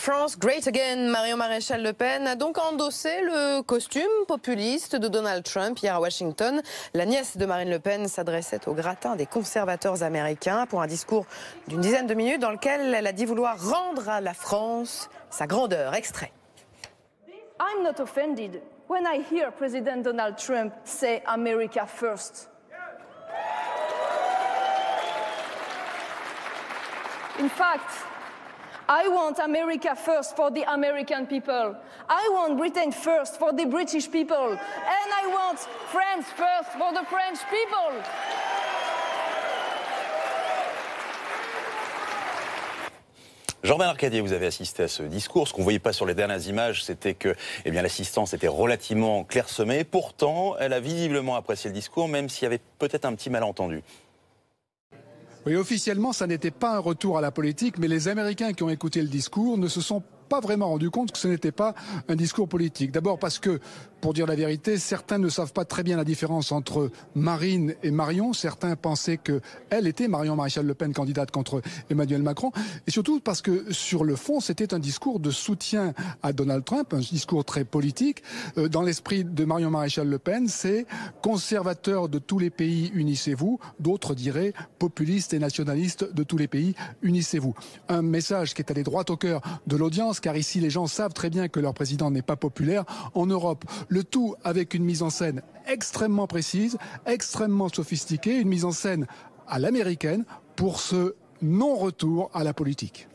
France Great Again. Marion Maréchal Le Pen a donc endossé le costume populiste de Donald Trump hier à Washington. La nièce de Marine Le Pen s'adressait au gratin des conservateurs américains pour un discours d'une dizaine de minutes dans lequel elle a dit vouloir rendre à la France sa grandeur. Extrait. I'm not offended when I hear President Donald Trump say America first. In fact, I want America first for the American people. I want Britain first for the British people. And I want France first for the French people. Jean-Bernard Arcadier, vous avez assisté à ce discours. Ce qu'on ne voyait pas sur les dernières images, c'était que l'assistance était relativement clairsemée. Pourtant, elle a visiblement apprécié le discours, même s'il y avait peut-être un petit malentendu. Oui, officiellement, ça n'était pas un retour à la politique, mais les Américains qui ont écouté le discours ne se sont pas vraiment rendu compte que ce n'était pas un discours politique. D'abord parce que, pour dire la vérité, certains ne savent pas très bien la différence entre Marine et Marion. Certains pensaient qu'elle était Marion Maréchal Le Pen, candidate contre Emmanuel Macron. Et surtout parce que, sur le fond, c'était un discours de soutien à Donald Trump, un discours très politique. Dans l'esprit de Marion Maréchal Le Pen, c'est conservateur de tous les pays, unissez-vous. D'autres diraient populistes et nationalistes de tous les pays, unissez-vous. Un message qui est allé droit au cœur de l'audience, car ici les gens savent très bien que leur président n'est pas populaire. En Europe, le tout avec une mise en scène extrêmement précise, extrêmement sophistiquée, une mise en scène à l'américaine pour ce non-retour à la politique.